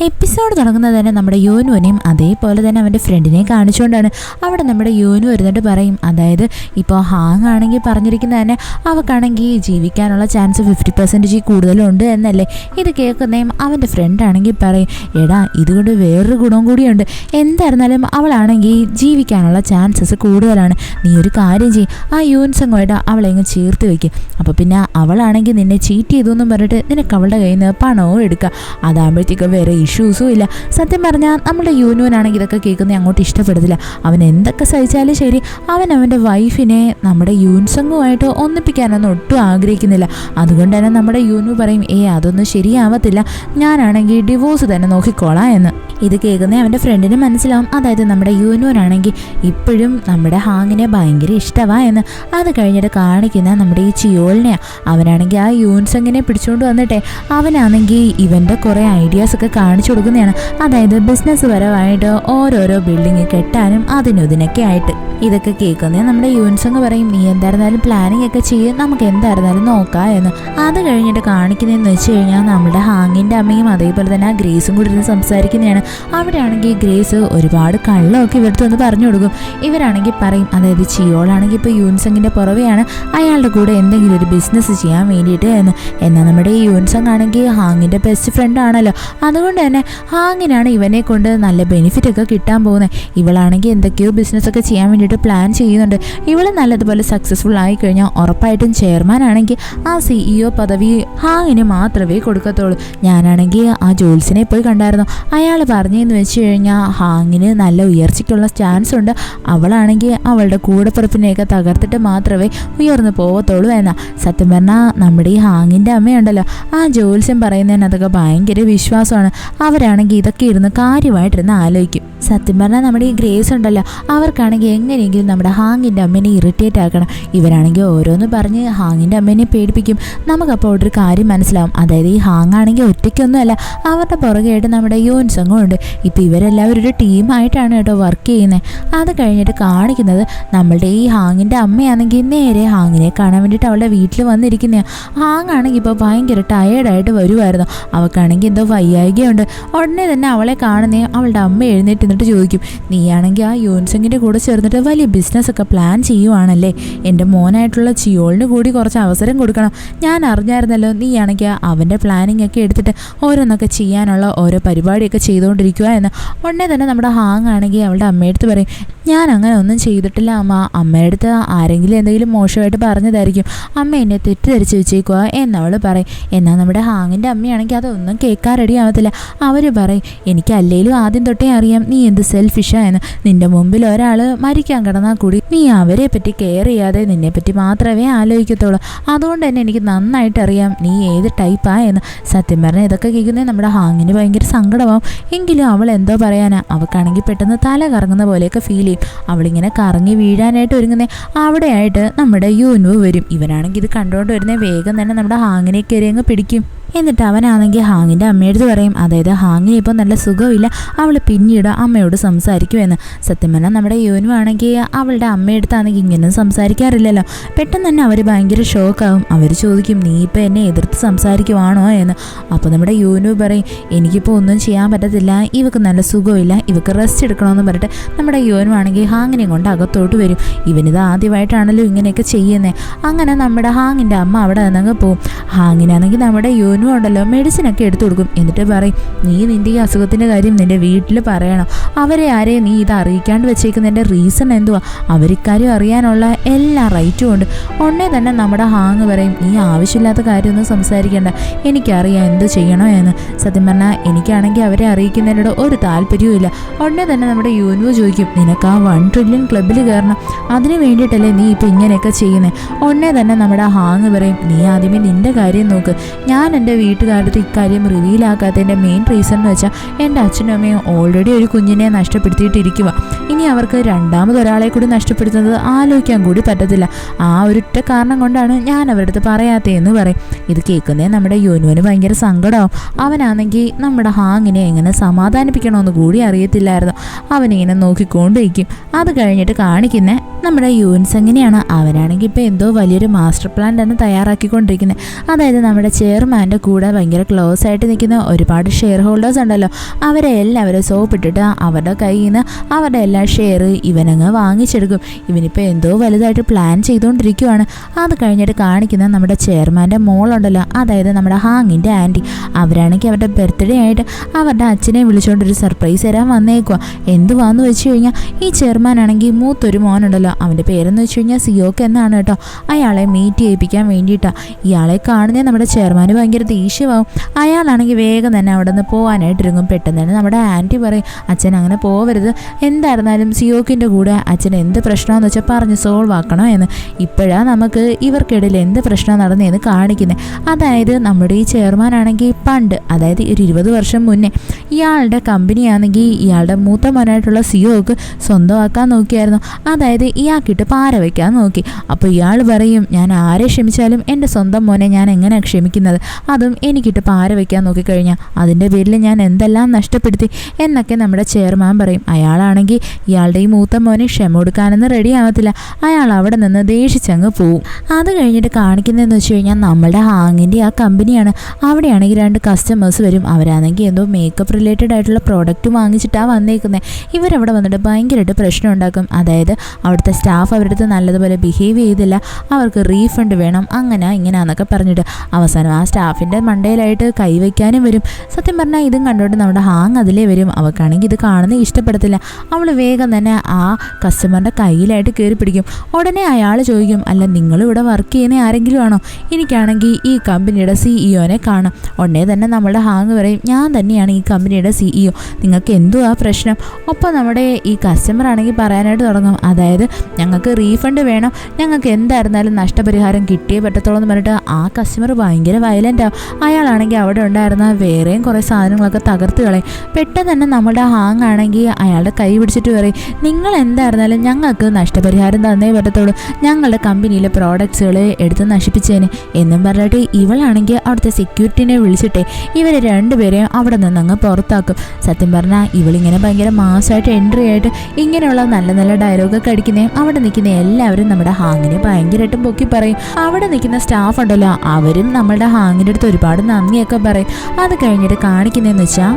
Episode തുടങ്ങുന്നത് തന്നെ നമ്മുടെ യൂനുവിനെയും അതേപോലെ തന്നെ അവൻ്റെ ഫ്രണ്ടിനെയും കാണിച്ചുകൊണ്ടാണ്. അവിടെ നമ്മുടെ യൂനു വരുന്നിട്ട് പറയും, അതായത് ഇപ്പോൾ ഹാങ് ആണെങ്കിൽ പറഞ്ഞിരിക്കുന്നത് തന്നെ അവൾക്കാണെങ്കിൽ ജീവിക്കാനുള്ള ചാൻസ് 50% കൂടുതലുണ്ട് എന്നല്ലേ. ഇത് കേൾക്കുന്നതും അവൻ്റെ ഫ്രണ്ടാണെങ്കിൽ പറയും, എടാ ഇതുകൊണ്ട് വേറൊരു ഗുണം കൂടിയുണ്ട്, എന്തായിരുന്നാലും അവളാണെങ്കിൽ ജീവിക്കാനുള്ള ചാൻസസ് കൂടുതലാണ്. നീ ഒരു കാര്യം ചെയ്യും, ആ യൂൻസങ്ങോയിട്ട് അവളെ അങ്ങ് ചേർത്ത് വയ്ക്കും. അപ്പോൾ പിന്നെ അവളാണെങ്കിൽ നിന്നെ ചീറ്റ് ചെയ്തു എന്നും പറഞ്ഞിട്ട് നിനക്ക് അവളുടെ കയ്യിൽ നിന്ന് പണവും എടുക്കുക. അതാകുമ്പോഴത്തേക്കും വേറെ ഇഷ്യൂസും ഇല്ല. സത്യം പറഞ്ഞാൽ നമ്മുടെ യൂനുവിനാണെങ്കിൽ ഇതൊക്കെ കേൾക്കുന്നത് അങ്ങോട്ട് ഇഷ്ടപ്പെടത്തില്ല. അവൻ എന്തൊക്കെ സഹിച്ചാലും ശരി, അവൻ്റെ വൈഫിനെ നമ്മുടെ യൂൻസങ്ങുമായിട്ട് ഒന്നിപ്പിക്കാനൊന്നും ഒട്ടും ആഗ്രഹിക്കുന്നില്ല. അതുകൊണ്ട് തന്നെ നമ്മുടെ യൂനു പറയും, അതൊന്നും ശരിയാവത്തില്ല, ഞാനാണെങ്കിൽ ഡിവോഴ്സ് തന്നെ നോക്കിക്കോളാം എന്ന്. ഇത് കേൾക്കുന്ന അവൻ്റെ ഫ്രണ്ടിന് മനസ്സിലാവും, അതായത് നമ്മുടെ യൂനുവിനാണെങ്കിൽ ഇപ്പോഴും നമ്മുടെ ഹാങ്ങിനെ ഭയങ്കര ഇഷ്ടമാണ് എന്ന്. അത് കഴിഞ്ഞിട്ട് കാണിക്കുന്ന നമ്മുടെ ഈ ചിയോളിനെയാണ്. അവനാണെങ്കിൽ ആ യൂൻസങ്ങിനെ പിടിച്ചുകൊണ്ട് വന്നിട്ടേ അവനാണെങ്കിൽ ഇവൻ്റെ കുറേ ഐഡിയാസൊക്കെ കാണിച്ചു കൊടുക്കുന്നതാണ്. അതായത് ബിസിനസ് പരമായിട്ട് ഓരോരോ ബിൽഡിങ് കെട്ടാനും അതിനൊക്കെ ആയിട്ട്. ഇതൊക്കെ കേൾക്കുന്നത് നമ്മുടെ യൂൻസങ് പറയും, നീ എന്തായിരുന്നാലും പ്ലാനിങ് ഒക്കെ ചെയ്യും, നമുക്ക് എന്തായിരുന്നാലും നോക്കാം എന്ന്. അത് കഴിഞ്ഞിട്ട് കാണിക്കുന്നതെന്ന് വെച്ച് കഴിഞ്ഞാൽ നമ്മുടെ ഹാങ്ങിൻ്റെ അമ്മയും അതേപോലെ തന്നെ ആ ഗ്രേസും കൂടി ഇരുന്ന് സംസാരിക്കുന്നതാണ്. അവിടെയാണെങ്കിൽ ഗ്രേസ് ഒരുപാട് കള്ളമൊക്കെ ഇവിടുത്തെ ഒന്ന് പറഞ്ഞു കൊടുക്കും. ഇവരാണെങ്കിൽ പറയും, അതായത് ചിയോളാണെങ്കിൽ ഇപ്പോൾ യൂൻസങ്ങിൻ്റെ പുറവെയാണ് അയാളുടെ കൂടെ എന്തെങ്കിലും ഒരു ബിസിനസ് ചെയ്യാൻ വേണ്ടിയിട്ട് എന്ന്. എന്നാൽ നമ്മുടെ ഈ യൂൻസങ് ആണെങ്കിൽ ഹാങ്ങിൻ്റെ ബെസ്റ്റ് ഫ്രണ്ട് ആണല്ലോ. അതുകൊണ്ട് തന്നെ ഹാങ്ങിനാണ് ഇവനെ കൊണ്ട് നല്ല ബെനിഫിറ്റ് ഒക്കെ കിട്ടാൻ പോകുന്നത്. ഇവളാണെങ്കിൽ എന്തൊക്കെയോ ബിസിനസ്സൊക്കെ ചെയ്യാൻ വേണ്ടിയിട്ട് പ്ലാൻ ചെയ്യുന്നുണ്ട്. ഇവൾ നല്ലതുപോലെ സക്സസ്ഫുൾ ആയി കഴിഞ്ഞാൽ ഉറപ്പായിട്ടും ചെയർമാൻ ആണെങ്കിൽ ആ CEO പദവി ഹാങ്ങിന് മാത്രമേ കൊടുക്കത്തുള്ളൂ. ഞാനാണെങ്കിൽ ആ ജോൽസിനെ പോയി കണ്ടായിരുന്നു. അയാൾ പറഞ്ഞതെന്ന് വെച്ച് കഴിഞ്ഞാൽ ഹാങ്ങിന് നല്ല ഉയർച്ചയ്ക്കുള്ള ചാൻസ് ഉണ്ട്. അവളാണെങ്കിൽ അവളുടെ കൂടെപ്പിറപ്പിനെയൊക്കെ തകർത്തിട്ട് മാത്രമേ ഉയർന്നു പോകത്തുള്ളൂ എന്നാ. സത്യം പറഞ്ഞാൽ നമ്മുടെ ഈ ഹാങ്ങിൻ്റെ അമ്മയുണ്ടല്ലോ, ആ ജോൽസ്യം പറയുന്നതിന് അതൊക്കെ ഭയങ്കര വിശ്വാസമാണ്. അവരാണെങ്കിൽ ഇതൊക്കെ ഇരുന്ന് കാര്യമായിട്ടിരുന്ന് ആലോചിക്കും. സത്യം പറഞ്ഞാൽ നമ്മുടെ ഈ ഗ്രേസ് ഉണ്ടല്ലോ, അവർക്കാണെങ്കിൽ എങ്ങനെയെങ്കിലും നമ്മുടെ ഹാങ്ങിൻ്റെ അമ്മേനെ ഇറിറ്റേറ്റ് ആക്കണം. ഇവരാണെങ്കിൽ ഓരോന്ന് പറഞ്ഞ് ഹാങ്ങിൻ്റെ അമ്മേനെ പേടിപ്പിക്കും. നമുക്കപ്പോൾ അവിടെ ഒരു കാര്യം മനസ്സിലാവും, അതായത് ഈ ഹാങ് ആണെങ്കിൽ ഒറ്റയ്ക്കൊന്നുമല്ല, അവരുടെ പുറകെയായിട്ട് നമ്മുടെ യൂൻസങ്ങും ഉണ്ട്. ഇപ്പോൾ ഇവരെല്ലാവരും ഒരു ടീമായിട്ടാണ് കേട്ടോ വർക്ക് ചെയ്യുന്നത്. അത് കഴിഞ്ഞിട്ട് കാണിക്കുന്നത് നമ്മളുടെ ഈ ഹാങ്ങിൻ്റെ അമ്മയാണെങ്കിൽ നേരെ ഹാങ്ങിനെ കാണാൻ വേണ്ടിയിട്ട് അവളുടെ വീട്ടിൽ വന്നിരിക്കുന്നതാണ്. ഹാങ് ആണെങ്കിൽ ഇപ്പോൾ ഭയങ്കര ടയേർഡായിട്ട് വരുമായിരുന്നു. അവൾക്കാണെങ്കിൽ എന്തോ വയ്യായികയുണ്ട്. ഉടനെ തന്നെ അവളെ കാണുന്നേ അവളുടെ അമ്മ എഴുന്നേറ്റ് എന്നിട്ട് ചോദിക്കും, നീയാണെങ്കിൽ ആ യൂൻസങ്ങിൻ്റെ കൂടെ ചേർന്നിട്ട് വലിയ ബിസിനസ്സൊക്കെ പ്ലാൻ ചെയ്യുവാണല്ലേ, എൻ്റെ മോനായിട്ടുള്ള ചിയോളിന് കൂടി കുറച്ച് അവസരം കൊടുക്കണം. ഞാൻ അറിഞ്ഞായിരുന്നല്ലോ നീയാണെങ്കിൽ അവൻ്റെ പ്ലാനിങ് ഒക്കെ എടുത്തിട്ട് ഓരോന്നൊക്കെ ചെയ്യാനുള്ള ഓരോ പരിപാടിയൊക്കെ ചെയ്തുകൊണ്ടിരിക്കുക എന്ന്. ഉടനെ തന്നെ നമ്മുടെ ഹാങ് ആണെങ്കിൽ അവളുടെ അമ്മയടുത്ത് പറയും, ഞാൻ അങ്ങനെ ഒന്നും ചെയ്തിട്ടില്ല അമ്മ, അമ്മയടുത്ത് ആരെങ്കിലും എന്തെങ്കിലും മോശമായിട്ട് പറഞ്ഞതായിരിക്കും, അമ്മ എന്നെ തെറ്റിദ്ധരിച്ച് വെച്ചേക്കുക എന്നവൾ പറയും. എന്നാൽ നമ്മുടെ ഹാങ്ങിൻ്റെ അമ്മയാണെങ്കിൽ അതൊന്നും കേൾക്കാൻ റെഡി ആവത്തില്ല. അവർ പറയും, എനിക്ക് അല്ലേലും ആദ്യം തൊട്ടേ അറിയാം നീ എന്ത് സെൽഫിഷാ എന്ന്. നിൻ്റെ മുമ്പിൽ ഒരാൾ മരിക്കാൻ കിടന്നാൽ കൂടി നീ അവരെ പറ്റി കെയർ ചെയ്യാതെ നിന്നെപ്പറ്റി മാത്രമേ ആലോചിക്കത്തുള്ളൂ. അതുകൊണ്ട് തന്നെ എനിക്ക് നന്നായിട്ട് അറിയാം നീ ഏത് ടൈപ്പാ എന്ന്. സത്യം പറഞ്ഞാൽ ഇതൊക്കെ കേൾക്കുന്നത് നമ്മുടെ ഹാങ്ങിന് ഭയങ്കര സങ്കടമാവും. എങ്കിലും അവൾ എന്തോ പറയാനാ, അവൾക്കാണെങ്കിൽ പെട്ടെന്ന് തല കറങ്ങുന്ന പോലെയൊക്കെ ഫീൽ ചെയ്യും. അവളിങ്ങനെ കറങ്ങി വീഴാനായിട്ട് ഒരുങ്ങുന്നേ അവിടെയായിട്ട് നമ്മുടെ യൂനു വരും. ഇവനാണെങ്കിൽ ഇത് കണ്ടുകൊണ്ട് വരുന്നേ വേഗം തന്നെ നമ്മുടെ ഹാങ്ങിനെ കയറി അങ്ങ് പിടിക്കും. എന്നിട്ട് അവനാണെങ്കിൽ ഹാങ്ങിൻ്റെ അമ്മയടുത്ത് പറയും, അതായത് ഹാങ്ങിന് ഇപ്പോൾ നല്ല സുഖമില്ല, അവൾ പിന്നീട് അമ്മയോട് സംസാരിക്കുമെന്ന്. സത്യം പറഞ്ഞാൽ നമ്മുടെ യൂനു ആണെങ്കിൽ അവളുടെ അമ്മയടുത്താണെങ്കിൽ ഇങ്ങനെ സംസാരിക്കാറില്ലല്ലോ. പെട്ടെന്ന് തന്നെ അവർ ഭയങ്കര ഷോക്കാവും. അവർ ചോദിക്കും, നീ ഇപ്പോൾ എന്നെ എതിർത്ത് സംസാരിക്കുവാണോ എന്ന്. അപ്പോൾ നമ്മുടെ യൂനു പറയും, എനിക്കിപ്പോൾ ഒന്നും ചെയ്യാൻ പറ്റത്തില്ല, ഇവക്ക് നല്ല സുഖമില്ല, ഇവക്ക് റെസ്റ്റ് എടുക്കണമെന്ന് പറഞ്ഞിട്ട് നമ്മുടെ യൂനു ആണെങ്കിൽ ഹാങ്ങിനെ കൊണ്ട് അകത്തോട്ട് വരും. ഇവനിത് ആദ്യമായിട്ടാണല്ലോ ഇങ്ങനെയൊക്കെ ചെയ്യുന്നത്. അങ്ങനെ നമ്മുടെ ഹാങ്ങിൻ്റെ അമ്മ അവിടെ നിന്നങ്ങ് പോവും. ഹാങ്ങിനാണെങ്കിൽ നമ്മുടെ യൂനു ഉണ്ടല്ലോ മെഡിസിനൊക്കെ എടുത്തു കൊടുക്കും. എന്നിട്ട് പറയും, നീ നിൻ്റെ ഈ അസുഖത്തിൻ്റെ കാര്യം നിൻ്റെ വീട്ടിൽ പറയണം, അവരെ ആരെയും നീ ഇത് അറിയിക്കാണ്ട് വെച്ചേക്കുന്നതിൻ്റെ റീസൺ എന്തുവാ, അവരിക്കാര്യം അറിയാനുള്ള എല്ലാ റൈറ്റും ഉണ്ട്. ഉടനെ തന്നെ നമ്മുടെ ഹാങ് പറയും, നീ ആവശ്യമില്ലാത്ത കാര്യമൊന്നും സംസാരിക്കേണ്ട, എനിക്കറിയാം എന്ത് ചെയ്യണോ എന്ന്. സത്യം പറഞ്ഞാൽ എനിക്കാണെങ്കിൽ അവരെ അറിയിക്കുന്നതിനോട് ഒരു താല്പര്യവും ഇല്ല. ഉടനെ തന്നെ നമ്മുടെ യൂനു ചോദിക്കും, നിനക്ക് ആ 1 ട്രില്യൺ ക്ലബ്ബിൽ കയറണം, അതിന് വേണ്ടിയിട്ടല്ലേ നീ ഇപ്പോൾ ഇങ്ങനെയൊക്കെ ചെയ്യുന്നത്. ഉടനെ തന്നെ നമ്മുടെ ഹാങ് പറയും, നീ ആദ്യമേ നിൻ്റെ കാര്യം നോക്ക്, ഞാൻ എൻ്റെ വീട്ടുകാരുടെ ഇക്കാര്യം റിവീലാക്കാത്തതിൻ്റെ മെയിൻ റീസൺ എന്ന് വെച്ചാൽ എൻ്റെ അച്ഛനും അമ്മയും ഓൾറെഡി ഒരു കുഞ്ഞിനെ നഷ്ടപ്പെടുത്തിയിട്ടിരിക്കുക. ഇനി അവർക്ക് രണ്ടാമതൊരാളെ കൂടി നഷ്ടപ്പെടുത്തുന്നത് ആലോചിക്കാൻ കൂടി പറ്റത്തില്ല. ആ ഒരൊറ്റ കാരണം കൊണ്ടാണ് ഞാൻ അവരുടെ അടുത്ത് പറയാത്തതെന്ന് പറയും. ഇത് കേൾക്കുന്നേ നമ്മുടെ യൂനുവിന് ഭയങ്കര സങ്കടമാവും. അവനാണെങ്കിൽ നമ്മുടെ ഹാങ്ങിനെ എങ്ങനെ സമാധാനിപ്പിക്കണമെന്ന് കൂടി അറിയത്തില്ലായിരുന്നു. അവനിങ്ങനെ നോക്കിക്കൊണ്ടിരിക്കും. അത് കഴിഞ്ഞിട്ട് കാണിക്കുന്നത് നമ്മുടെ യൂൻസങ്ങിനെയാണ്. അവനാണെങ്കിൽ ഇപ്പോൾ എന്തോ വലിയൊരു മാസ്റ്റർ പ്ലാൻ തന്നെ തയ്യാറാക്കിക്കൊണ്ടിരിക്കുന്നത്. അതായത് നമ്മുടെ ചെയർമാൻ്റെ കൂടെ ഭയങ്കര ക്ലോസ് ആയിട്ട് നിൽക്കുന്ന ഒരുപാട് ഷെയർ ഹോൾഡേഴ്സ് ഉണ്ടല്ലോ, അവരെ എല്ലാവരും സോപ്പിട്ടിട്ട് അവരുടെ കയ്യിൽ നിന്ന് അവരുടെ എല്ലാ ഷെയർ ഇവനങ്ങ് വാങ്ങിച്ചെടുക്കും. ഇവനിപ്പോൾ എന്തോ വലുതായിട്ട് പ്ലാൻ ചെയ്തുകൊണ്ടിരിക്കുവാണ്. അത് കഴിഞ്ഞിട്ട് കാണിക്കുന്ന നമ്മുടെ ചെയർമാൻ്റെ മോളുണ്ടല്ലോ, അതായത് നമ്മുടെ ഹാങ്ങിൻ്റെ ആൻറ്റി. അവരാണെങ്കിൽ അവരുടെ ബർത്ത്ഡേ ആയിട്ട് അവരുടെ അച്ഛനെ വിളിച്ചുകൊണ്ടൊരു സർപ്രൈസ് തരാൻ വന്നേക്കുക. എന്തുവാന്ന് വെച്ച് കഴിഞ്ഞാൽ ഈ ചെയർമാനാണെങ്കിൽ മൂത്തൊരു മോനുണ്ടല്ലോ, അവൻ്റെ പേരെന്ന് വെച്ച് കഴിഞ്ഞാൽ സിയോക്ക് എന്നാണ് കേട്ടോ. അയാളെ മീറ്റ് ചെയ്യിപ്പിക്കാൻ വേണ്ടിയിട്ടാണ്. ഇയാളെ കാണുന്നത് നമ്മുടെ ചെയർമാന് ഭയങ്കര ദേഷ്യമാവും. അയാളാണെങ്കിൽ വേഗം തന്നെ അവിടെ നിന്ന് പോകാനായിട്ടിരുങ്ങും. പെട്ടെന്ന് തന്നെ നമ്മുടെ ആൻറ്റി പറയും, അച്ഛൻ അങ്ങനെ പോവരുത്, എന്തായിരുന്നാലും സിയോക്കിൻ്റെ കൂടെ അച്ഛൻ എന്ത് പ്രശ്നമാണെന്ന് വെച്ചാൽ പറഞ്ഞ് സോൾവ് ആക്കണം എന്ന്. ഇപ്പോഴാണ് നമുക്ക് ഇവർക്കിടയിൽ എന്ത് പ്രശ്നം നടന്നതെന്ന് കാണിക്കുന്നത്. അതായത് നമ്മുടെ ഈ ചെയർമാനാണെങ്കിൽ പണ്ട്, അതായത് ഒരു 20 വർഷം മുന്നേ ഇയാളുടെ കമ്പനിയാണെങ്കിൽ ഇയാളുടെ മൂത്ത മോനായിട്ടുള്ള സിയോക്ക് സ്വന്തമാക്കാൻ നോക്കിയായിരുന്നു. അതായത് ഇയാൾക്കിട്ട് പാര വയ്ക്കാൻ നോക്കി. അപ്പോൾ ഇയാൾ പറയും, ഞാൻ ആരെ ക്ഷമിച്ചാലും എൻ്റെ സ്വന്തം മോനെ ഞാൻ എങ്ങനെയാണ് ക്ഷമിക്കുന്നത്, അതും എനിക്കിട്ട് പാര വയ്ക്കാൻ നോക്കിക്കഴിഞ്ഞാൽ അതിൻ്റെ പേരിൽ ഞാൻ എന്തെല്ലാം നഷ്ടപ്പെടുത്തി എന്നൊക്കെ നമ്മുടെ ചെയർമാൻ പറയും. അയാളാണെങ്കിൽ ഇയാളുടെ ഈ മൂത്ത മോനെ ക്ഷമ കൊടുക്കാനൊന്നും റെഡി ആവത്തില്ല. അയാൾ അവിടെ നിന്ന് ദേഷിച്ചങ്ങ് പോവും. അത് കഴിഞ്ഞിട്ട് കാണിക്കുന്നതെന്ന് വെച്ച് കഴിഞ്ഞാൽ നമ്മളുടെ ഹാങ്ങിൻ്റെ ആ കമ്പനിയാണ്. അവിടെയാണെങ്കിൽ 2 കസ്റ്റമേഴ്സ് വരും. അവരാണെങ്കിൽ എന്തോ മേക്കപ്പ് റിലേറ്റഡ് ആയിട്ടുള്ള പ്രോഡക്റ്റ് വാങ്ങിച്ചിട്ടാണ് വന്നേക്കുന്നത്. ഇവരവിടെ വന്നിട്ട് ഭയങ്കരമായിട്ട് പ്രശ്നം ഉണ്ടാക്കും. അതായത് അവിടുത്തെ സ്റ്റാഫ് അവരുടെ അടുത്ത് നല്ലതുപോലെ ബിഹേവ് ചെയ്തില്ല, അവർക്ക് റീഫണ്ട് വേണം, അങ്ങനെ ഇങ്ങനെയാണെന്നൊക്കെ പറഞ്ഞിട്ട് അവസാനം ആ സ്റ്റാഫിൻ്റെ മണ്ടയിലായിട്ട് കൈവയ്ക്കാനും വരും. സത്യം പറഞ്ഞാൽ ഇതും കണ്ടുകൊണ്ട് നമ്മുടെ ഹാങ് അതിലേ വരും. അവൾക്കാണെങ്കിൽ ഇത് കാണുന്നത് ഇഷ്ടപ്പെടത്തില്ല. അവൾ വേഗം തന്നെ ആ കസ്റ്റമറിൻ്റെ കയ്യിലായിട്ട് കയറി പിടിക്കും. ഉടനെ അയാൾ ചോദിക്കും, അല്ല നിങ്ങളിവിടെ വർക്ക് ചെയ്യുന്ന ആരെങ്കിലും ആണോ? എനിക്കാണെങ്കിൽ ഈ കമ്പനിയുടെ സിഇഒനെ കാണാം. ഉടനെ തന്നെ നമ്മുടെ ഹാങ് പറയും, ഞാൻ തന്നെയാണ് ഈ കമ്പനിയുടെ സിഇഒ, നിങ്ങൾക്ക് എന്തുവാ പ്രശ്നം? ഒപ്പം നമ്മുടെ ഈ കസ്റ്റമർ ആണെങ്കിൽ പറയാനായിട്ട് തുടങ്ങും, അതായത് ഞങ്ങൾക്ക് റീഫണ്ട് വേണം, ഞങ്ങൾക്ക് എന്തായിരുന്നാലും നഷ്ടപരിഹാരം കിട്ടിയേ പറ്റത്തുള്ളൂ എന്ന് പറഞ്ഞിട്ട് ആ കസ്റ്റമർ ഭയങ്കര വയലൻ്റ് ആവും. അയാളാണെങ്കിൽ അവിടെ ഉണ്ടായിരുന്ന വേറെയും കുറേ സാധനങ്ങളൊക്കെ തകർത്ത് കളയും. പെട്ടെന്ന് തന്നെ നമ്മുടെ ഹാങ് ആണെങ്കിൽ അയാളുടെ കൈ പിടിച്ചിട്ട് പറയും, നിങ്ങൾ എന്തായിരുന്നാലും ഞങ്ങൾക്ക് നഷ്ടപരിഹാരം തന്നേ പറ്റത്തുള്ളൂ, ഞങ്ങളുടെ കമ്പനിയിലെ പ്രോഡക്ട്സുകൾ എടുത്ത് നശിപ്പിച്ചേനെ എന്നും പറഞ്ഞിട്ട് ഇവളാണെങ്കിൽ അവിടുത്തെ സെക്യൂരിറ്റിനെ വിളിച്ചിട്ടേ ഇവരെ 2 പേരെയും അവിടെ നിന്നങ്ങ് പുറത്താക്കും. സത്യം പറഞ്ഞാൽ ഇവളിങ്ങനെ ഭയങ്കര മാസമായിട്ട് എൻട്രി ആയിട്ട് ഇങ്ങനെയുള്ള നല്ല നല്ല ഡയലോഗൊക്കെ അടിക്കുന്നതും അവിടെ നിൽക്കുന്ന എല്ലാവരും നമ്മുടെ ഹാങ്ങിനെ ഭയങ്കരമായിട്ടും പൊക്കി പറയും. അവിടെ നിൽക്കുന്ന സ്റ്റാഫ് ഉണ്ടല്ലോ, അവരും നമ്മളുടെ ഹാങ്ങിൻ്റെ അടുത്ത് ഒരുപാട് നന്ദിയൊക്കെ പറയും. അത് കഴിഞ്ഞിട്ട് കാണിക്കുന്നതെന്ന് വെച്ചാൽ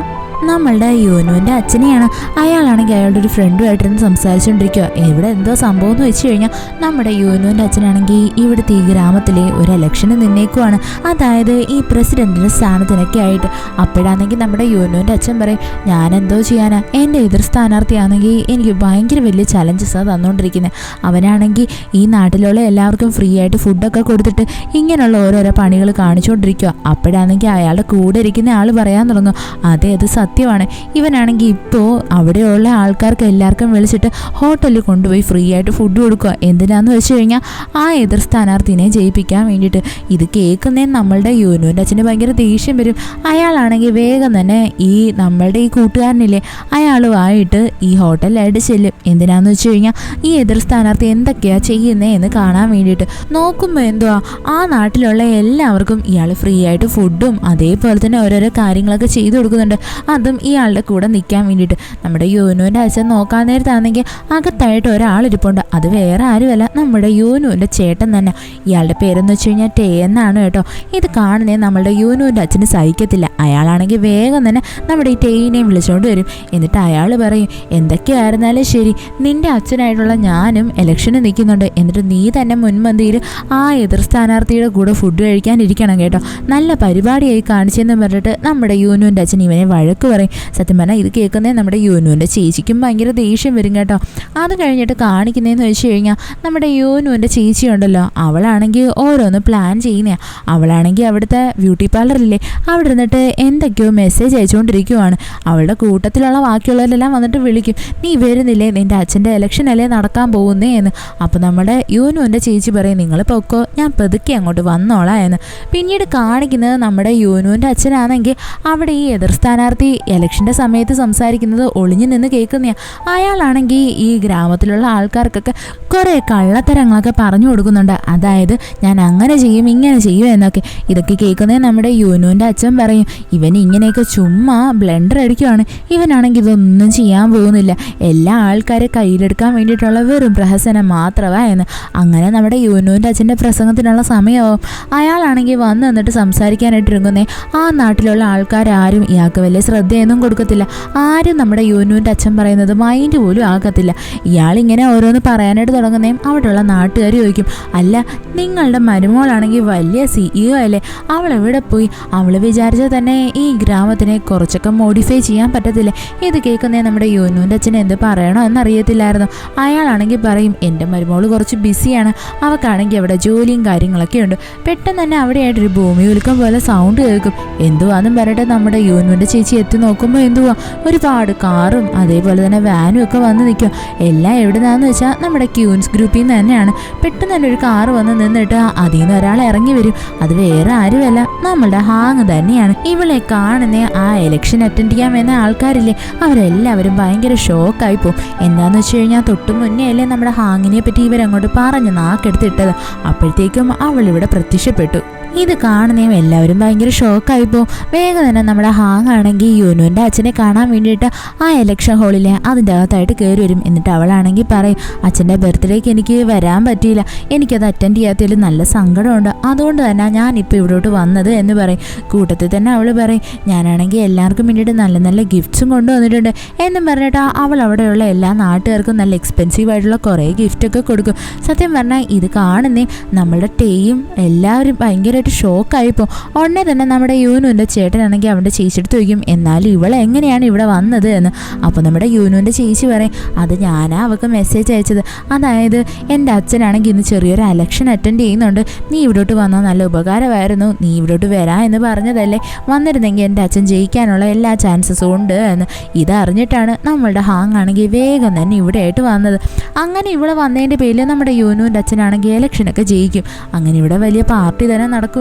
നമ്മളുടെ യോനുവിൻ്റെ അച്ഛനെയാണ്. അയാളാണെങ്കിൽ അയാളുടെ ഒരു ഫ്രണ്ടുമായിട്ടിരുന്ന് സംസാരിച്ചുകൊണ്ടിരിക്കുക. ഇവിടെ എന്തോ സംഭവം എന്ന് വെച്ച് കഴിഞ്ഞാൽ നമ്മുടെ യോനുവിൻ്റെ അച്ഛനാണെങ്കിൽ ഇവിടുത്തെ ഈ ഗ്രാമത്തിലെ ഒരു ഇലക്ഷന് നിന്നേക്കുവാണ്, അതായത് ഈ പ്രസിഡന്റിൻ്റെ സ്ഥാനത്തിനൊക്കെ ആയിട്ട്. അപ്പോഴാണെങ്കിൽ നമ്മുടെ യോനുവിൻ്റെ അച്ഛൻ പറയും, ഞാനെന്തോ ചെയ്യാനാ, എൻ്റെ എതിർ സ്ഥാനാർത്ഥിയാണെങ്കിൽ എനിക്ക് ഭയങ്കര വലിയ ചലഞ്ചസാണ് തന്നുകൊണ്ടിരിക്കുന്നത്. അവനാണെങ്കിൽ ഈ നാട്ടിലുള്ള എല്ലാവർക്കും ഫ്രീ ആയിട്ട് ഫുഡൊക്കെ കൊടുത്തിട്ട് ഇങ്ങനെയുള്ള ഓരോരോ പണികൾ കാണിച്ചുകൊണ്ടിരിക്കുക. അപ്പോഴാണെങ്കിൽ അയാളുടെ കൂടെ ഇരിക്കുന്ന ആൾ പറയാൻ തുടങ്ങും, അതെ അത് സത്യമാണ്, ഇവനാണെങ്കിൽ ഇപ്പോൾ അവിടെയുള്ള ആൾക്കാർക്ക് എല്ലാവർക്കും വിളിച്ചിട്ട് ഹോട്ടലിൽ കൊണ്ടുപോയി ഫ്രീ ആയിട്ട് ഫുഡ് കൊടുക്കുക. എന്തിനാന്ന് വെച്ച് കഴിഞ്ഞാൽ ആ എതിർ സ്ഥാനാർത്ഥിനെ ജയിപ്പിക്കാൻ വേണ്ടിയിട്ട്. ഇത് കേൾക്കുന്നേ നമ്മളുടെ യോനുവിൻ്റെ അച്ഛന് ഭയങ്കര ദേഷ്യം വരും. അയാളാണെങ്കിൽ വേഗം തന്നെ ഈ നമ്മളുടെ ഈ കൂട്ടുകാരനില്ലേ അയാളുമായിട്ട് ഈ ഹോട്ടലിലായിട്ട് ചെല്ലും. എന്തിനാന്ന് വെച്ച് കഴിഞ്ഞാൽ ഈ എതിർ സ്ഥാനാർത്ഥി എന്തൊക്കെയാണ് ചെയ്യുന്നത് എന്ന് കാണാൻ വേണ്ടിയിട്ട്. നോക്കുമ്പോൾ എന്തുവാ ആ നാട്ടിലുള്ള എല്ലാവർക്കും ഇയാൾ ഫ്രീ ആയിട്ട് ഫുഡും അതേപോലെ തന്നെ ഓരോരോ കാര്യങ്ങളൊക്കെ ചെയ്തു കൊടുക്കുന്നുണ്ട്. അതും ഇയാളുടെ കൂടെ നിൽക്കാൻ വേണ്ടിയിട്ട്. നമ്മുടെ യോനുവിൻ്റെ അച്ഛൻ നോക്കാൻ നേരത്താണെങ്കിൽ അകത്തായിട്ട് ഒരാളിരിപ്പുണ്ട്. അത് വേറെ ആരുമല്ല, നമ്മുടെ യോനുവിൻ്റെ ചേട്ടൻ തന്നെ. ഇയാളുടെ പേരെന്ന് വെച്ച് കഴിഞ്ഞാൽ ടേ എന്നാണ് കേട്ടോ. ഇത് കാണുന്നേ നമ്മളുടെ യോനുവിൻ്റെ അച്ഛന് സഹിക്കത്തില്ല. അയാളാണെങ്കിൽ വേഗം തന്നെ നമ്മുടെ ഈ ടേയിനെയും വിളിച്ചുകൊണ്ട് വരും. എന്നിട്ട് അയാൾ പറയും, എന്തൊക്കെയായിരുന്നാലും ശരി, നിൻ്റെ അച്ഛനായിട്ടുള്ള ഞാനും ഇലക്ഷന് നിൽക്കുന്നുണ്ട്, എന്നിട്ട് നീ തന്നെ മുൻപന്തിയിൽ ആ എതിർ സ്ഥാനാർത്ഥിയുടെ കൂടെ ഫുഡ് കഴിക്കാനിരിക്കണം കേട്ടോ, നല്ല പരിപാടിയായി കാണിച്ചെന്ന് പറഞ്ഞിട്ട് നമ്മുടെ യോനുവിൻ്റെ അച്ഛൻ ഇവനെ വഴക്ക് പറയും. സത്യം പറഞ്ഞാൽ ഇത് കേൾക്കുന്നേ നമ്മുടെ യോനുവിൻ്റെ ചേച്ചിക്കും ഭയങ്കര ദേഷ്യം വരും കേട്ടോ. അത് കഴിഞ്ഞിട്ട് കാണിക്കുന്നതെന്ന് വെച്ച് കഴിഞ്ഞാൽ നമ്മുടെ യോനുവിൻ്റെ ചേച്ചി ഉണ്ടല്ലോ, അവളാണെങ്കിൽ ഓരോന്ന് പ്ലാൻ ചെയ്യുന്നതാണ്. അവളാണെങ്കിൽ അവിടുത്തെ ബ്യൂട്ടി പാർലറില്ലേ അവിടെ ഇരുന്നിട്ട് എന്തൊക്കെയോ മെസ്സേജ് അയച്ചുകൊണ്ടിരിക്കുവാണ്. അവളുടെ കൂട്ടത്തിലുള്ള ബാക്കിയുള്ളവരെല്ലാം വന്നിട്ട് വിളിക്കും, നീ വരുന്നില്ലേ, നിൻ്റെ അച്ഛൻ്റെ ഇലക്ഷൻ അല്ലേ നടക്കാൻ പോകുന്നേ എന്ന്. അപ്പോൾ നമ്മുടെ യോനുവിൻ്റെ ചേച്ചി പറയും, നിങ്ങൾ പൊക്കോ, ഞാൻ പതുക്കെ അങ്ങോട്ട് വന്നോളാം എന്ന്. പിന്നീട് കാണിക്കുന്നത് നമ്മുടെ യോനുവിൻ്റെ അച്ഛനാണെങ്കിൽ അവിടെ ഈ എതിർ സ്ഥാനാർത്ഥി ഇലക്ഷൻ്റെ സമയത്ത് സംസാരിക്കുന്നത് ഒളിഞ്ഞു നിന്ന് കേൾക്കുന്ന. അയാളാണെങ്കിൽ ഈ ഗ്രാമത്തിലുള്ള ആൾക്കാർക്കൊക്കെ കുറേ കള്ളത്തരങ്ങളൊക്കെ പറഞ്ഞു കൊടുക്കുന്നുണ്ട്. അതായത് ഞാൻ അങ്ങനെ ചെയ്യും ഇങ്ങനെ ചെയ്യും എന്നൊക്കെ. ഇതൊക്കെ കേൾക്കുന്നത് നമ്മുടെ യൂനുവിൻ്റെ അച്ഛൻ പറയും, ഇവൻ ഇങ്ങനെയൊക്കെ ചുമ്മാ ബ്ലെൻഡർ അടിക്കുവാണ്, ഇവനാണെങ്കിൽ ഇതൊന്നും ചെയ്യാൻ പോകുന്നില്ല, എല്ലാ ആൾക്കാരെ കയ്യിലെടുക്കാൻ വേണ്ടിയിട്ടുള്ള വെറും പ്രഹസനം മാത്രമാ എന്ന്. അങ്ങനെ നമ്മുടെ യൂനുവിൻ്റെ അച്ഛൻ്റെ പ്രസംഗത്തിനുള്ള സമയമാവും. അയാളാണെങ്കിൽ വന്ന് നിന്നിട്ട് സംസാരിക്കാനായിട്ടിരിക്കുന്നേ. ആ നാട്ടിലുള്ള ആൾക്കാരും ഇയാൾക്ക് വലിയ ശ്രദ്ധയൊന്നും കൊടുക്കത്തില്ല. ആരും നമ്മുടെ യൂനുവിൻ്റെ അച്ഛൻ പറയുന്നത് മൈൻഡ് പോലും ആക്കത്തില്ല. ഇയാളിങ്ങനെ ഓരോന്ന് പറയാനായിട്ട് തുടങ്ങുന്നേ അവിടെയുള്ള നാട്ടുകാർ ചോദിക്കും, അല്ല നിങ്ങളുടെ മരുമോളാണെങ്കിൽ വലിയ CEO അല്ലേ, അവൾ എവിടെ പോയി? അവൾ വിചാരിച്ചാൽ തന്നെ ഈ ഗ്രാമത്തിനെ കുറച്ചൊക്കെ മോഡിഫൈ ചെയ്യാൻ പറ്റത്തില്ലേ? ഇത് കേൾക്കുന്നേ നമ്മുടെ യൂനുവിൻ്റെ അച്ഛനെ എന്ത് പറയണോ എന്നറിയത്തില്ലായിരുന്നു. അയാളാണെങ്കിൽ പറയും, എൻ്റെ മരുമോള് കുറച്ച് ബിസിയാണ്, അവൾക്കാണെങ്കിൽ അവിടെ ജോലിയും കാര്യങ്ങളൊക്കെ ഉണ്ട്. പെട്ടെന്ന് തന്നെ അവിടെയായിട്ടൊരു ഭൂമി ഉൽക്കം പോലെ സൗണ്ട് കേൾക്കും. എന്തുവാന്നും പറഞ്ഞിട്ട് നമ്മുടെ യൂനുവിൻ്റെ ചേച്ചി എത്തി നോക്കുമ്പോൾ എന്തുവാ, ഒരുപാട് കാറും അതേപോലെ തന്നെ വാനും ഒക്കെ വന്ന് നിൽക്കും. എല്ലാം എവിടുന്നാന്ന് വെച്ചാൽ നമ്മുടെ ക്യൂൻസ് ഗ്രൂപ്പിൽ നിന്ന് തന്നെയാണ്. പെട്ടെന്ന് തന്നെ ഒരു കാറ് വന്ന് നിന്നിട്ട് അതിൽ നിന്ന് ഒരാൾ ഇറങ്ങി വരും. അത് വേറെ ആരുമല്ല, നമ്മളുടെ ഹാങ് തന്നെയാണ്. ഇവളെ കാണുന്ന ആ ഇലക്ഷൻ അറ്റൻഡ് ചെയ്യാൻ വരുന്ന ആൾക്കാരില്ലേ, അവരെല്ലാവരും ഭയങ്കര ഷോക്കായി പോകും. എന്താണെന്ന് വെച്ച് കഴിഞ്ഞാൽ തൊട്ട് മുന്നേ അല്ലേ നമ്മുടെ ഹാങ്ങിനെ പറ്റി ഇവരങ്ങോട്ട് പറഞ്ഞ് നാക്കെടുത്തിട്ടത്. അപ്പോഴത്തേക്കും അവൾ ഇവിടെ പ്രത്യക്ഷപ്പെട്ടു. ഇത് കാണുന്നതും എല്ലാവരും ഭയങ്കര ഷോക്കായിപ്പോൾ വേഗം തന്നെ നമ്മുടെ ഹാങ് ആണെങ്കിൽ യൂനുവിൻ്റെ അച്ഛനെ കാണാൻ വേണ്ടിയിട്ട് ആ ഇലക്ഷൻ ഹാളിലെ അതിൻ്റെ അകത്തായിട്ട് കയറി വരും. എന്നിട്ട് അവളാണെങ്കിൽ പറയും, അച്ഛൻ്റെ ബർത്ത്ഡേക്ക് എനിക്ക് വരാൻ പറ്റിയില്ല, എനിക്കത് അറ്റൻഡ് ചെയ്യാത്തതിൽ നല്ല സങ്കടമുണ്ട്, അതുകൊണ്ട് തന്നെ ഞാനിപ്പോൾ ഇവിടോട്ട് വന്നത് എന്ന് പറയും. കൂട്ടത്തിൽ തന്നെ അവൾ പറയും, ഞാനാണെങ്കിൽ എല്ലാവർക്കും വേണ്ടിയിട്ട് നല്ല നല്ല ഗിഫ്റ്റ്സും കൊണ്ടുവന്നിട്ടുണ്ട് എന്നും പറഞ്ഞിട്ട് അവൾ അവിടെയുള്ള എല്ലാ നാട്ടുകാർക്കും നല്ല എക്സ്പെൻസീവ് ആയിട്ടുള്ള കുറേ ഗിഫ്റ്റൊക്കെ കൊടുക്കും. സത്യം പറഞ്ഞാൽ ഇത് കാണുന്നേ നമ്മളുടെ ടേയും എല്ലാവരും ഭയങ്കര ഷോക്കായിപ്പോൾ ഉടനെ തന്നെ നമ്മുടെ യൂനുവിൻ്റെ ചേട്ടനാണെങ്കിൽ അവൻ്റെ ചേച്ചിയെടുത്ത് ചോദിക്കും, എന്നാലും ഇവളെ എങ്ങനെയാണ് ഇവിടെ വന്നത് എന്ന്. അപ്പോൾ നമ്മുടെ യൂനുവിൻ്റെ ചേച്ചി പറയും, അത് ഞാനാ അവൾക്ക് മെസ്സേജ് അയച്ചത്. അതായത് എൻ്റെ അച്ഛനാണെങ്കിൽ ഇന്ന് ചെറിയൊരു ഇലക്ഷൻ അറ്റൻഡ് ചെയ്യുന്നുണ്ട്, നീ ഇവിടോട്ട് വന്നാൽ നല്ല ഉപകാരമായിരുന്നു, നീ ഇവിടോട്ട് വരാ എന്ന് പറഞ്ഞതല്ലേ, വന്നിരുന്നെങ്കിൽ എൻ്റെ അച്ഛൻ ജയിക്കാനുള്ള എല്ലാ ചാൻസസും ഉണ്ട് എന്ന്. ഇതറിഞ്ഞിട്ടാണ് നമ്മളുടെ ഹാങ് ആണെങ്കിൽ വേഗം തന്നെ ഇവിടെ ആയിട്ട് വന്നത്. അങ്ങനെ ഇവിടെ വന്നതിൻ്റെ പേരിൽ നമ്മുടെ യൂനുവിൻ്റെ അച്ഛനാണെങ്കിൽ ഇലക്ഷനൊക്കെ ജയിക്കും. അങ്ങനെ ഇവിടെ വലിയ പാർട്ടി തന്നെ നടക്കും.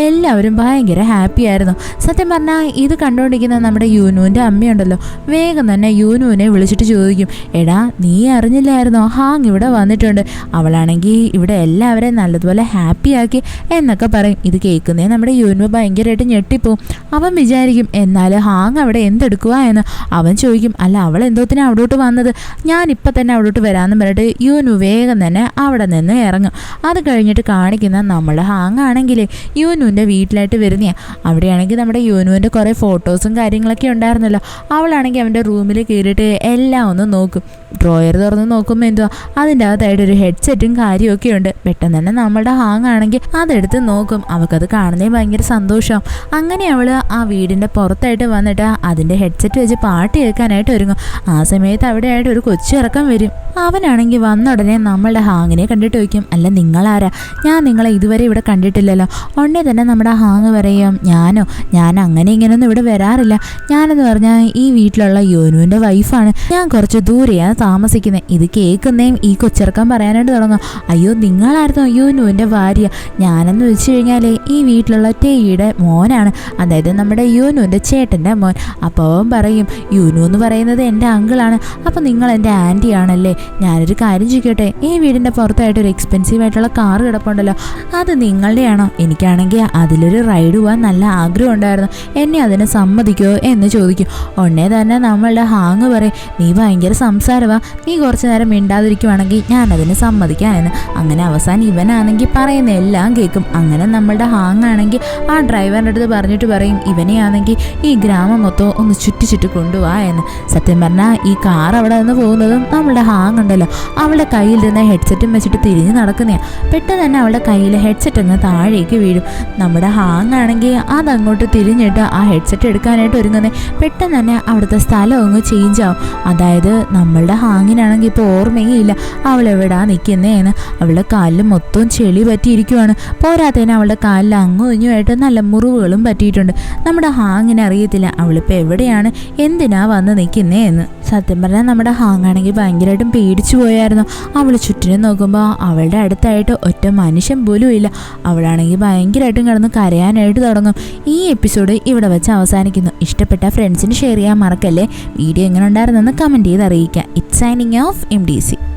എല്ലാവരും ഭയങ്കര ഹാപ്പി ആയിരുന്നു. സത്യം പറഞ്ഞാൽ ഇത് കണ്ടുകൊണ്ടിരിക്കുന്ന നമ്മുടെ യൂനുവിൻ്റെ അമ്മയുണ്ടല്ലോ, വേഗം തന്നെ യൂനുവിനെ വിളിച്ചിട്ട് ചോദിക്കും, എടാ നീ അറിഞ്ഞില്ലായിരുന്നോ ഹാങ് ഇവിടെ വന്നിട്ടുണ്ട്, അവളാണെങ്കിൽ ഇവിടെ എല്ലാവരെയും നല്ലതുപോലെ ഹാപ്പിയാക്കി എന്നൊക്കെ പറയും. ഇത് കേൾക്കുന്നേ നമ്മുടെ യൂനു ഭയങ്കരമായിട്ട് ഞെട്ടിപ്പോവും. അവൻ വിചാരിക്കും, എന്നാൽ ഹാങ് അവിടെ എന്തെടുക്കുക എന്ന്. അവൻ ചോദിക്കും, അല്ല അവൾ എന്തോത്തിനാണ് അവിടോട്ട് വന്നത്, ഞാനിപ്പോൾ തന്നെ അവിടോട്ട് വരാമെന്ന് പറഞ്ഞിട്ട് യൂനു വേഗം തന്നെ അവിടെ നിന്ന് ഇറങ്ങും. അത് കഴിഞ്ഞിട്ട് കാണിക്കുന്ന നമ്മുടെ ഹാങ് ആണെങ്കിൽ യൂനുവിൻ്റെ വീട്ടിലായിട്ട് വരുന്നതാണ്. അവിടെയാണെങ്കിൽ നമ്മുടെ യൂനുവിൻ്റെ കുറേ ഫോട്ടോസും കാര്യങ്ങളൊക്കെ ഉണ്ടായിരുന്നല്ലോ. അവളാണെങ്കിൽ അവൻ്റെ റൂമിൽ കയറിയിട്ട് എല്ലാം ഒന്ന് നോക്കും. ഡ്രോയർ തുറന്ന് നോക്കുമ്പോൾ എന്തുവാ, അതിൻ്റെ അകത്തായിട്ടൊരു ഹെഡ്സെറ്റും കാര്യമൊക്കെ ഉണ്ട്. പെട്ടെന്ന് തന്നെ നമ്മളുടെ ഹാങ് ആണെങ്കിൽ അതെടുത്ത് നോക്കും. അവൾക്കത് കാണുന്നേ ഭയങ്കര സന്തോഷമാവും. അങ്ങനെ അവൾ ആ വീടിൻ്റെ പുറത്തായിട്ട് വന്നിട്ട് അതിൻ്റെ ഹെഡ്സെറ്റ് വെച്ച് പാട്ട് കേൾക്കാനായിട്ട് ഒരുങ്ങും. ആ സമയത്ത് അവിടെയായിട്ട് ഒരു കൊച്ചു ഇറക്കം വരും. അവനാണെങ്കിൽ വന്ന ഉടനെ നമ്മളുടെ ഹാങ്ങിനെ കണ്ടിട്ട് ചോദിക്കും, അല്ല നിങ്ങളാരാ, ഞാൻ നിങ്ങളെ ഇതുവരെ ഇവിടെ കണ്ടിട്ടില്ലല്ലോ. ഉടനെ തന്നെ നമ്മുടെ ഹാങ് പറയും, ഞാൻ അങ്ങനെ ഇങ്ങനെയൊന്നും ഇവിടെ വരാറില്ല, ഞാനെന്ന് പറഞ്ഞാൽ ഈ വീട്ടിലുള്ള യൂനുവിൻ്റെ വൈഫാണ്, ഞാൻ കുറച്ച് ദൂരെയാണ് താമസിക്കുന്നത്. ഇത് കേൾക്കുന്നേയും ഈ കൊച്ചിറക്കം പറയാനായിട്ട് തുടങ്ങും, അയ്യോ നിങ്ങളായിരുന്നു യൂനുവിൻ്റെ ഭാര്യ, ഞാനെന്ന് വെച്ച് കഴിഞ്ഞാൽ ഈ വീട്ടിലുള്ള ടേയുടെ മോനാണ്, അതായത് നമ്മുടെ യൂനുവിൻ്റെ ചേട്ടൻ്റെ മോൻ. അപ്പോൾ അവൻ പറയും, യൂനു എന്ന് പറയുന്നത് എൻ്റെ അങ്കിളാണ്, അപ്പോൾ നിങ്ങൾ എൻ്റെ ആൻറ്റി ആണല്ലേ, ഞാനൊരു കാര്യം ചോദിക്കട്ടെ, ഈ വീടിൻ്റെ പുറത്തായിട്ടൊരു എക്സ്പെൻസീവ് ആയിട്ടുള്ള കാറ് കിടപ്പുണ്ടല്ലോ, അത് നിങ്ങളുടെയാണോ? എനിക്കാണെങ്കിൽ അതിലൊരു റൈഡ് പോകാൻ നല്ല ആഗ്രഹം ഉണ്ടായിരുന്നു, എന്നെ അതിന് സമ്മതിക്കുമോ എന്ന് ചോദിക്കും. ഉടനെ തന്നെ നമ്മളുടെ ഹാങ് പറയും, നീ ഭയങ്കര സംസാരമാണ്, നീ കുറച്ച് നേരം മിണ്ടാതിരിക്കുവാണെങ്കിൽ ഞാനതിന് സമ്മതിക്കാം എന്ന്. അങ്ങനെ അവസാനം ഇവനാണെങ്കിൽ പറയുന്ന എല്ലാം കേൾക്കും. അങ്ങനെ നമ്മളുടെ ഹാങ് ആണെങ്കിൽ ആ ഡ്രൈവറിൻ്റെ അടുത്ത് പറഞ്ഞിട്ട് പറയും, ഇവനെയാണെങ്കിൽ ഈ ഗ്രാമം മൊത്തം ഒന്ന് ചുറ്റി കൊണ്ടുപോവാ എന്ന്. സത്യം പറഞ്ഞാൽ ഈ കാർ അവിടെ നിന്ന് പോകുന്നതും നമ്മളുടെ ഹാങ് ഉണ്ടല്ലോ, അവളുടെ കയ്യിൽ നിന്ന് ഹെഡ്സെറ്റും വെച്ചിട്ട് തിരിഞ്ഞ് നടക്കുന്നതാണ്. പെട്ടെന്ന് തന്നെ അവളുടെ കയ്യിൽ ഹെഡ്സെറ്റ് അങ്ങ് താഴേക്ക് വീഴും. നമ്മുടെ ഹാങ് ആണെങ്കിൽ അതങ്ങോട്ട് തിരിഞ്ഞിട്ട് ആ ഹെഡ്സെറ്റ് എടുക്കാനായിട്ട് ഒരുങ്ങുന്നത്. പെട്ടെന്ന് തന്നെ അവിടുത്തെ സ്ഥലം അങ്ങ് ചേഞ്ച് ആവും. അതായത് നമ്മളുടെ ഹാങ്ങിനാണെങ്കിൽ ഇപ്പോൾ ഓർമ്മയേ ഇല്ല അവൾ എവിടാ നിൽക്കുന്നേന്ന്. അവളുടെ കാലിൽ മൊത്തം ചെളി പറ്റിയിരിക്കുവാണ്. പോരാത്തതിന് അവളുടെ കാലിൽ അങ്ങും ഇങ്ങുമായിട്ട് നല്ല മുറിവുകളും പറ്റിയിട്ടുണ്ട്. നമ്മുടെ ഹാങ്ങിനെ അറിയത്തില്ല അവളിപ്പോൾ എവിടെയാണ് എന്തിനാ വന്ന് നിൽക്കുന്നേന്ന്. സത്യം പറഞ്ഞാൽ നമ്മുടെ ഹാങ്ങാണെങ്കിൽ ഭയങ്കരമായിട്ടും പേടിച്ചു പോയായിരുന്നു. അവൾ ചുറ്റിനും നോക്കുമ്പോൾ അവളുടെ അടുത്തായിട്ട് ഒറ്റ മനുഷ്യൻ പോലും ഇല്ല. അവളാണെങ്കിൽ ഭയങ്കരമായിട്ടും കിടന്ന് കരയാനായിട്ട് തുടങ്ങും. ഈ എപ്പിസോഡ് ഇവിടെ വെച്ച് അവസാനിക്കുന്നു. ഇഷ്ടപ്പെട്ട ഫ്രണ്ട്സിന് ഷെയർ ചെയ്യാൻ മറക്കല്ലേ. വീഡിയോ എങ്ങനെ ഉണ്ടായിരുന്നെന്ന് കമൻറ്റ് ചെയ്ത് അറിയിക്കുക. It's signing off MDC.